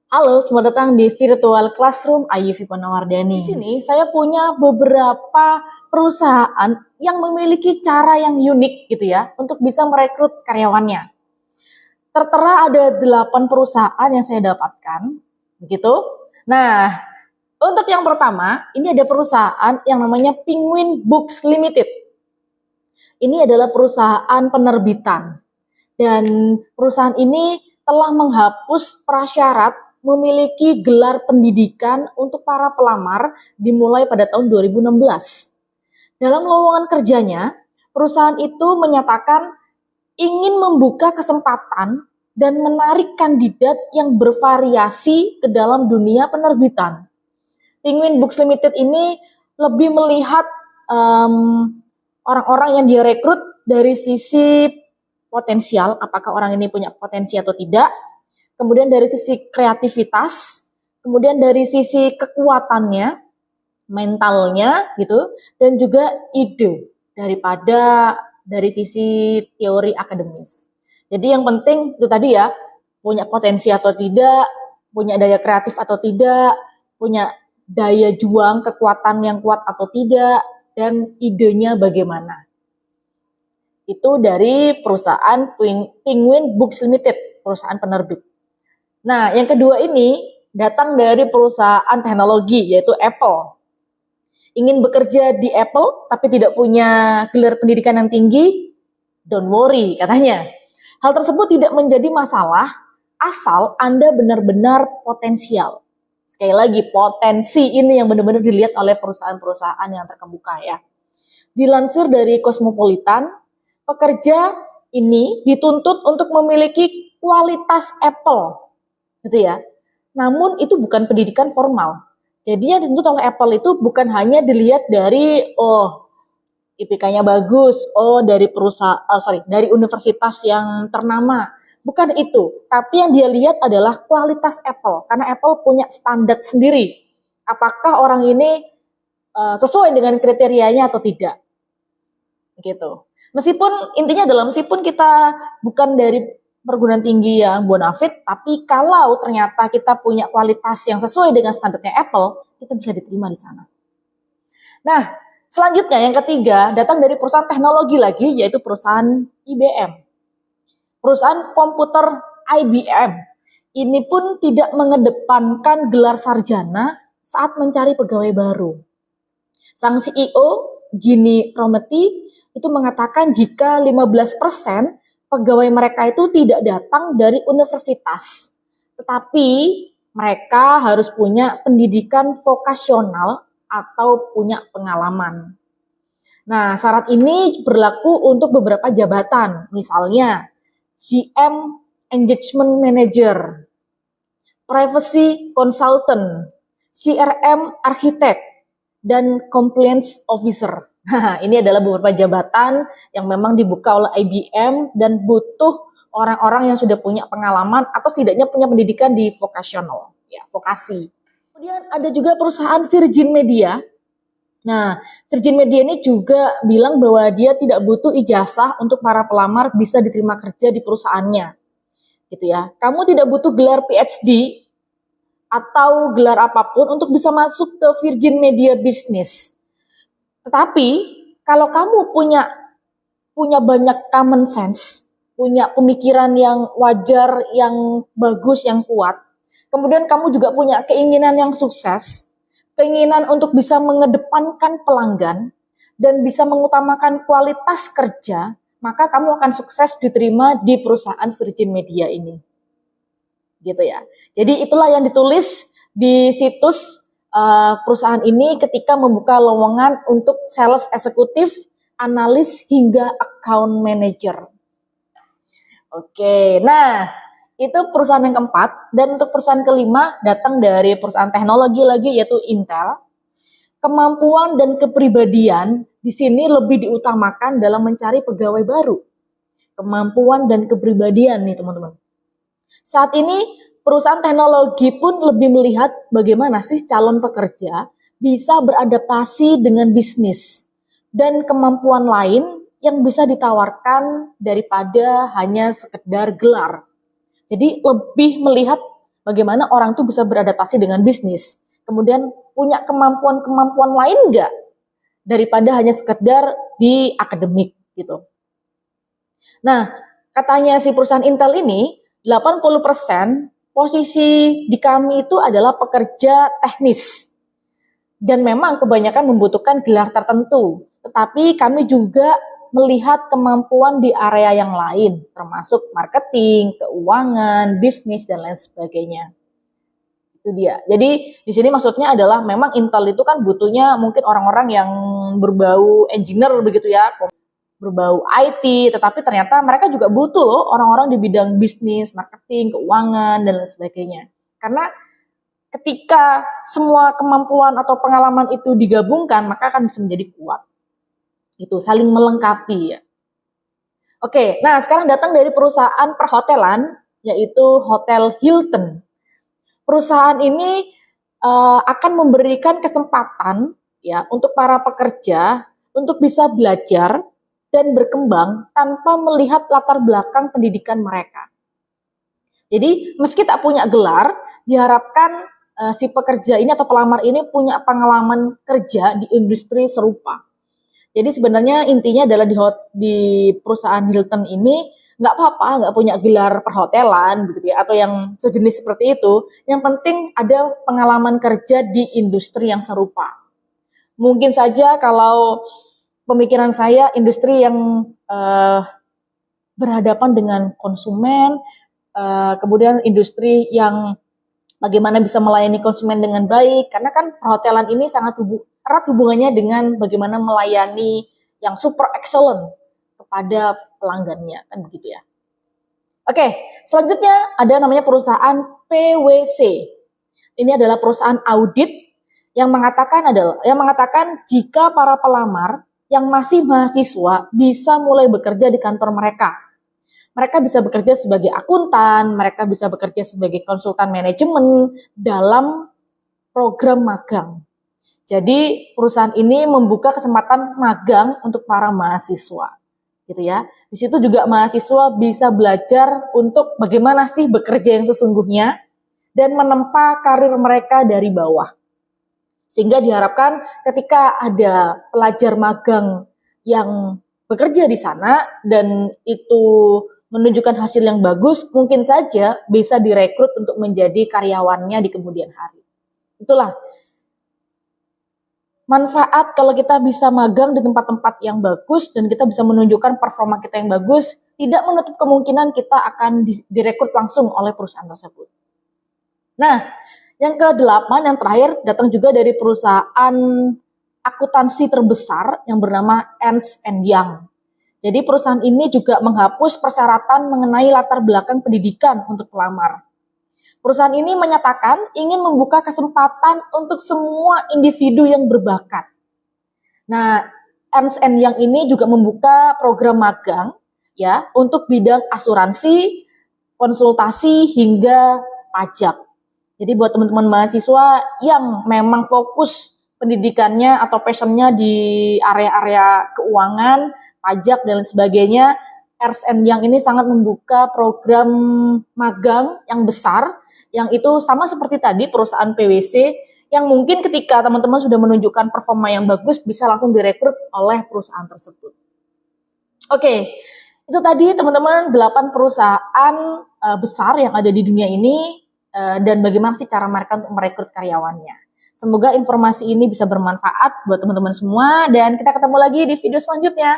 Halo, selamat datang di Virtual Classroom Ayu Viponawardani. Di sini saya punya beberapa perusahaan yang memiliki cara yang unik gitu ya untuk bisa merekrut karyawannya. Tertera ada 8 perusahaan yang saya dapatkan, begitu. Nah, untuk yang pertama, ini ada perusahaan yang namanya Penguin Books Limited. Ini adalah perusahaan penerbitan dan perusahaan ini telah menghapus prasyarat memiliki gelar pendidikan untuk para pelamar dimulai pada tahun 2016. Dalam lowongan kerjanya, perusahaan itu menyatakan ingin membuka kesempatan dan menarik kandidat yang bervariasi ke dalam dunia penerbitan. Penguin Books Limited ini lebih melihat orang-orang yang direkrut dari sisi potensial, apakah orang ini punya potensi atau tidak, kemudian dari sisi kreativitas, kemudian dari sisi kekuatannya, mentalnya gitu, dan juga ide daripada dari sisi teori akademis. Jadi yang penting itu tadi ya, punya potensi atau tidak, punya daya kreatif atau tidak, punya daya juang, kekuatan yang kuat atau tidak, dan idenya bagaimana. Itu dari perusahaan Penguin Books Limited, perusahaan penerbit. Nah, yang kedua ini datang dari perusahaan teknologi, yaitu Apple. Ingin bekerja di Apple, tapi tidak punya gelar pendidikan yang tinggi? Don't worry, katanya. Hal tersebut tidak menjadi masalah, asal Anda benar-benar potensial. Sekali lagi, potensi ini yang benar-benar dilihat oleh perusahaan-perusahaan yang terkemuka ya. Dilansir dari Cosmopolitan, pekerja ini dituntut untuk memiliki kualitas Apple, gitu ya. Namun itu bukan pendidikan formal. Jadi yang dituntut oleh Apple itu bukan hanya dilihat dari IPK-nya bagus, dari dari universitas yang ternama. Bukan itu, tapi yang dia lihat adalah kualitas Apple, karena Apple punya standar sendiri. Apakah orang ini sesuai dengan kriterianya atau tidak? Gitu. Meskipun kita bukan dari perguruan tinggi yang bonafit, tapi kalau ternyata kita punya kualitas yang sesuai dengan standarnya Apple, kita bisa diterima di sana. Nah, selanjutnya yang ketiga datang dari perusahaan teknologi lagi, yaitu perusahaan IBM. Perusahaan komputer IBM ini pun tidak mengedepankan gelar sarjana saat mencari pegawai baru. Sang CEO, Ginny Rometty, itu mengatakan jika 15% pegawai mereka itu tidak datang dari universitas, tetapi mereka harus punya pendidikan vokasional atau punya pengalaman. Nah, syarat ini berlaku untuk beberapa jabatan, misalnya GM Engagement Manager, Privacy Consultant, CRM Architect, dan Compliance Officer. Ini adalah beberapa jabatan yang memang dibuka oleh IBM dan butuh orang-orang yang sudah punya pengalaman atau setidaknya punya pendidikan di vocational, ya, vokasi. Kemudian ada juga perusahaan Virgin Media. Nah, Virgin Media ini juga bilang bahwa dia tidak butuh ijazah untuk para pelamar bisa diterima kerja di perusahaannya. Gitu ya. Kamu tidak butuh gelar PhD atau gelar apapun untuk bisa masuk ke Virgin Media Business. Tetapi kalau kamu punya banyak common sense, punya pemikiran yang wajar, yang bagus, yang kuat, kemudian kamu juga punya keinginan yang sukses, keinginan untuk bisa mengedepankan pelanggan dan bisa mengutamakan kualitas kerja, maka kamu akan sukses diterima di perusahaan Virgin Media ini. Gitu ya. Jadi itulah yang ditulis di situs perusahaan ini ketika membuka lowongan untuk sales eksekutif, analis hingga account manager. Oke, nah itu perusahaan yang keempat, dan untuk perusahaan kelima datang dari perusahaan teknologi lagi, yaitu Intel. Kemampuan dan kepribadian di sini lebih diutamakan dalam mencari pegawai baru. Kemampuan dan kepribadian nih teman-teman. Saat ini perusahaan teknologi pun lebih melihat bagaimana sih calon pekerja bisa beradaptasi dengan bisnis dan kemampuan lain yang bisa ditawarkan daripada hanya sekedar gelar. Jadi lebih melihat Bagaimana orang tuh bisa beradaptasi dengan bisnis. Kemudian punya kemampuan-kemampuan lain nggak daripada hanya sekedar di akademik gitu. Nah, katanya si perusahaan Intel ini 80% posisi di kami itu adalah pekerja teknis. Dan memang kebanyakan membutuhkan gelar tertentu. Tetapi kami juga melihat kemampuan di area yang lain, termasuk marketing, keuangan, bisnis, dan lain sebagainya. Itu dia. Jadi di sini maksudnya adalah memang Intel itu kan butuhnya mungkin orang-orang yang berbau engineer begitu ya, berbau IT, tetapi ternyata mereka juga butuh loh orang-orang di bidang bisnis, marketing, keuangan, dan lain sebagainya. Karena ketika semua kemampuan atau pengalaman itu digabungkan, maka akan bisa menjadi kuat. Itu saling melengkapi ya. Oke, nah sekarang datang dari perusahaan perhotelan, yaitu Hotel Hilton. Perusahaan ini akan memberikan kesempatan ya untuk para pekerja untuk bisa belajar dan berkembang tanpa melihat latar belakang pendidikan mereka. Jadi meski tak punya gelar, diharapkan si pekerja ini atau pelamar ini punya pengalaman kerja di industri serupa. Jadi sebenarnya intinya adalah di perusahaan Hilton ini nggak apa-apa, nggak punya gelar perhotelan begitu ya, atau yang sejenis seperti itu. Yang penting ada pengalaman kerja di industri yang serupa. Mungkin saja kalau pemikiran saya industri yang berhadapan dengan konsumen, kemudian industri yang bagaimana bisa melayani konsumen dengan baik, karena kan perhotelan ini sangat erat hubungannya dengan bagaimana melayani yang super excellent kepada pelanggannya, kan begitu ya. Oke, selanjutnya ada namanya perusahaan PwC. Ini adalah perusahaan audit yang mengatakan jika para pelamar yang masih mahasiswa bisa mulai bekerja di kantor mereka. Mereka bisa bekerja sebagai akuntan, mereka bisa bekerja sebagai konsultan manajemen dalam program magang. Jadi perusahaan ini membuka kesempatan magang untuk para mahasiswa, gitu ya. Di situ juga mahasiswa bisa belajar untuk bagaimana sih bekerja yang sesungguhnya dan menempa karir mereka dari bawah. Sehingga diharapkan ketika ada pelajar magang yang bekerja di sana dan itu menunjukkan hasil yang bagus, mungkin saja bisa direkrut untuk menjadi karyawannya di kemudian hari. Itulah manfaat kalau kita bisa magang di tempat-tempat yang bagus dan kita bisa menunjukkan performa kita yang bagus, tidak menutup kemungkinan kita akan direkrut langsung oleh perusahaan tersebut. Nah, yang ke-8, yang terakhir, datang juga dari perusahaan akuntansi terbesar yang bernama Ernst & Young. Jadi perusahaan ini juga menghapus persyaratan mengenai latar belakang pendidikan untuk pelamar. Perusahaan ini menyatakan ingin membuka kesempatan untuk semua individu yang berbakat. Nah, Ernst & Young ini juga membuka program magang ya untuk bidang asuransi, konsultasi hingga pajak. Jadi buat teman-teman mahasiswa yang memang fokus pendidikannya atau passionnya di area-area keuangan, pajak, dan lain sebagainya, Ernst & Young ini sangat membuka program magang yang besar, yang itu sama seperti tadi perusahaan PwC, yang mungkin ketika teman-teman sudah menunjukkan performa yang bagus, bisa langsung direkrut oleh perusahaan tersebut. Oke, itu tadi teman-teman 8 perusahaan besar yang ada di dunia ini, dan bagaimana sih cara mereka untuk merekrut karyawannya. Semoga informasi ini bisa bermanfaat buat teman-teman semua dan kita ketemu lagi di video selanjutnya.